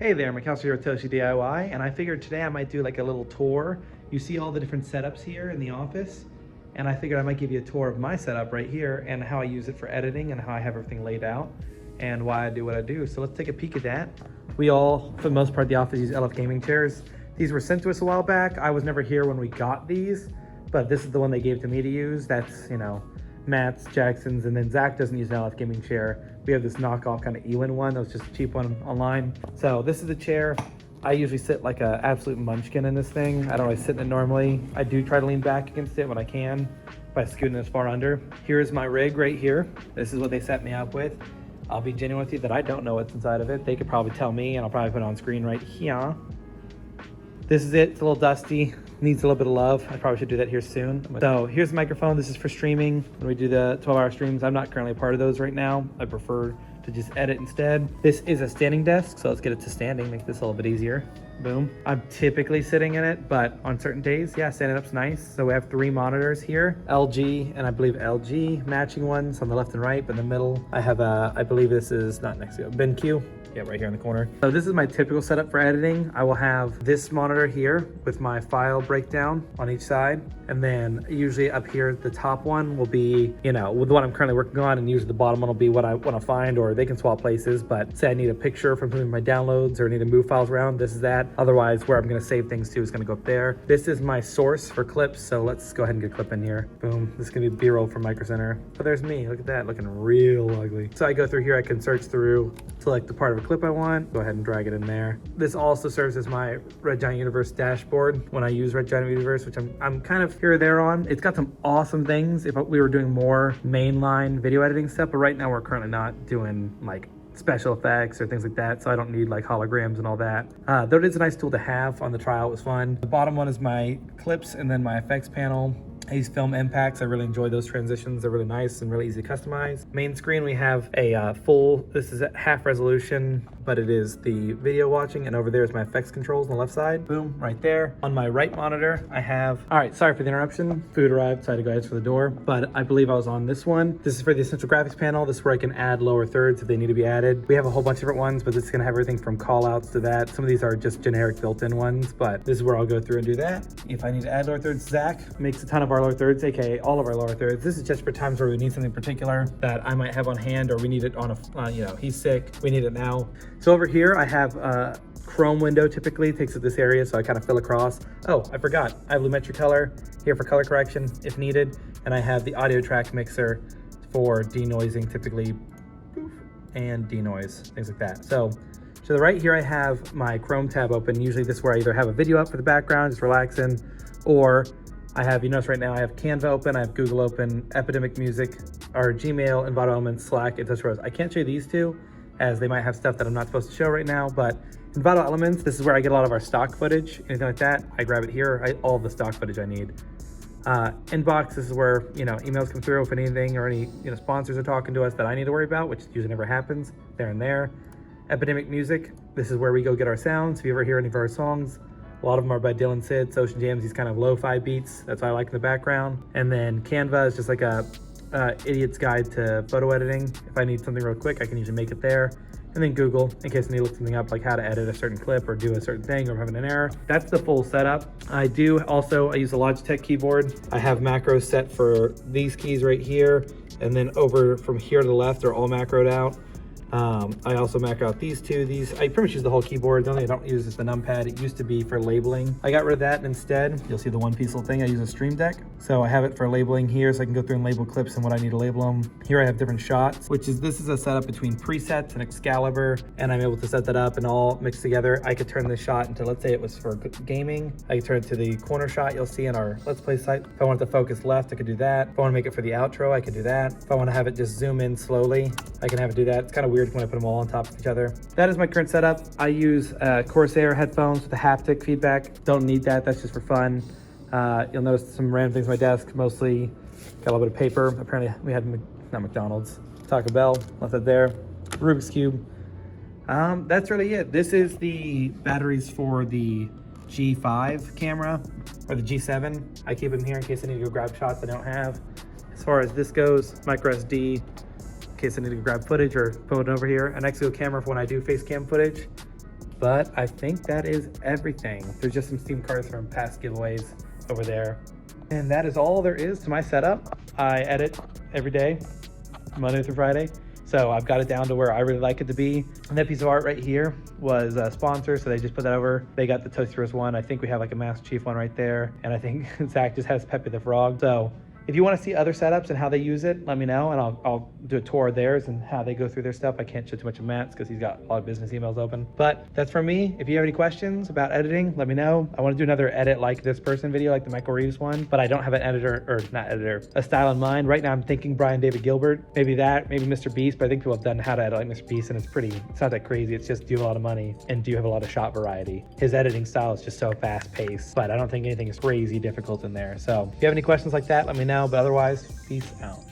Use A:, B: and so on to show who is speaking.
A: Hey there, Mikhail here with Toasty DIY, and I figured today I might do like a little tour. You see all the different setups here in the office, and I figured I might give you a tour of my setup right here and how I use it for editing and how I have everything laid out and why I do what I do. So let's take a peek at that. We all, for the most part, the office use LF gaming chairs. These were sent to us a while back. I was never here when we got these, but this is the one they gave to me to use. That's, you know, Matt's, Jackson's, and then Zach doesn't use an LF gaming chair. We have this knockoff kind of Elin one that was just a cheap one online. So this is the chair. I usually sit like an absolute munchkin in this thing. I don't really sit in it normally. I do try to lean back against it when I can by scooting as far under. Here's my rig right here. This is what they set me up with. I'll be genuine with you that I don't know what's inside of it. They could probably tell me, and I'll probably put it on screen right here. This is it. It's a little dusty. Needs a little bit of love. I probably should do that here soon. So here's the microphone. This is for streaming. When we do the 12-hour streams, I'm not currently a part of those right now. I prefer to just edit instead. This is a standing desk, so let's get it to standing, make this a little bit easier. Boom. I'm typically sitting in it, but on certain days, yeah, standing up's nice. So we have 3 monitors here, LG and I believe LG matching ones on the left and right, but in the middle, I have I believe this is not next to it, BenQ. Yeah, right here in the corner. So this is my typical setup for editing. I will have this monitor here with my file breakdown on each side. And then usually up here, the top one will be, you know, with the one I'm currently working on, and usually the bottom one will be what I want to find, or they can swap places. But say I need a picture from some of my downloads or need to move files around, this is that. Otherwise, where I'm going to save things to is going to go up there. This is my source for clips. So let's go ahead and get a clip in here. Boom. This is going to be B-roll from Micro Center. But there's me. Look at that, looking real ugly. So I go through here, I can search through, select the part of a clip I want, go ahead and drag it in there. This also serves as my Red Giant Universe dashboard when I use Red Giant Universe, which I'm kind of here or there on. It's got some awesome things if we were doing more mainline video editing stuff, but right now we're currently not doing like special effects or things like that, so I don't need like holograms and all that. Though it is a nice tool to have on the trial, it was fun. The bottom one is my clips and then my effects panel. I use film impacts. I really enjoy those transitions. They're really nice and really easy to customize. Main screen, we have a this is at half resolution, but it is the video watching, and over there is my effects controls on the left side. Boom, right there. On my right monitor, I have, all right, sorry for the interruption. Food arrived, so I had to go answer the door, but I believe I was on this one. This is for the essential graphics panel. This is where I can add lower thirds if they need to be added. We have a whole bunch of different ones, but this is gonna have everything from call outs to that. Some of these are just generic built-in ones, but this is where I'll go through and do that. If I need to add lower thirds, Zach makes a ton of our lower thirds, aka all of our lower thirds. This is just for times where we need something particular that I might have on hand, or we need it on a, you know, he's sick, we need it now. So over here, I have a Chrome window typically takes up this area, so I kind of fill across. Oh, I forgot. I have Lumetri Color here for color correction if needed, and I have the audio track mixer for denoising typically, and denoise, things like that. So to the right here, I have my Chrome tab open. Usually this is where I either have a video up for the background, just relaxing, or I have, you notice right now, I have Canva open, I have Google open, Epidemic Music, or Gmail, Envato Elements, Slack, and TouchRose. I can't show you these two, as they might have stuff that I'm not supposed to show right now, but Envato Elements, this is where I get a lot of our stock footage, anything like that. I grab it here, all the stock footage I need. Inbox, this is where, you know, emails come through if anything, or any, you know, sponsors are talking to us that I need to worry about, which usually never happens, there and there. Epidemic Music, this is where we go get our sounds. If you ever hear any of our songs, a lot of them are by Dylan Sid, Ocean Jams, these kind of lo-fi beats. That's what I like in the background. And then Canva is just like a idiot's guide to photo editing. If I need something real quick, I can usually make it there. And then Google, in case I need to look something up, like how to edit a certain clip or do a certain thing or I'm having an error. That's the full setup. I use a Logitech keyboard. I have macros set for these keys right here. And then over from here to the left are all macroed out. I also macro out these two. I pretty much use the whole keyboard. The only thing I don't use is the numpad. It used to be for labeling. I got rid of that, and instead, you'll see the one piece little thing. I use a Stream Deck. So I have it for labeling here, so I can go through and label clips and what I need to label them. Here I have different shots, this is a setup between presets and Excalibur, and I'm able to set that up and all mixed together. I could turn this shot into, let's say it was for gaming. I could turn it to the corner shot you'll see in our Let's Play site. If I want it to focus left, I could do that. If I want to make it for the outro, I could do that. If I want to have it just zoom in slowly, I can have it do that. It's kind of weird when I put them all on top of each other. That is my current setup. I use Corsair headphones with the haptic feedback. Don't need that, that's just for fun. You'll notice some random things on my desk, mostly got a little bit of paper. Apparently we had, not McDonald's, Taco Bell, left that there. Rubik's Cube. That's really it. This is the batteries for the G5 camera, or the G7. I keep them here in case I need to go grab shots I don't have. As far as this goes, micro SD, in case I need to grab footage or put it over here. An Exo camera for when I do face cam footage. But I think that is everything. There's just some Steam cards from past giveaways over there. And that is all there is to my setup. I edit every day, Monday through Friday. So I've got it down to where I really like it to be. And that piece of art right here was a sponsor, so they just put that over. They got the Toasty Roast one. I think we have like a Master Chief one right there. And I think Zach just has Pepe the Frog. So if you want to see other setups and how they use it, let me know, and I'll do a tour of theirs and how they go through their stuff. I can't show too much of Matt's because he's got a lot of business emails open. But that's from me. If you have any questions about editing, let me know. I want to do another edit like this person video, like the Michael Reeves one, but I don't have an editor, or not editor, a style in mind. Right now I'm thinking Brian David Gilbert, maybe that, maybe Mr. Beast, but I think people have done how to edit like Mr. Beast, and it's not that crazy. It's just, do you have a lot of money and do you have a lot of shot variety? His editing style is just so fast paced, but I don't think anything is crazy difficult in there. So if you have any questions like that, let me know, but otherwise, peace out.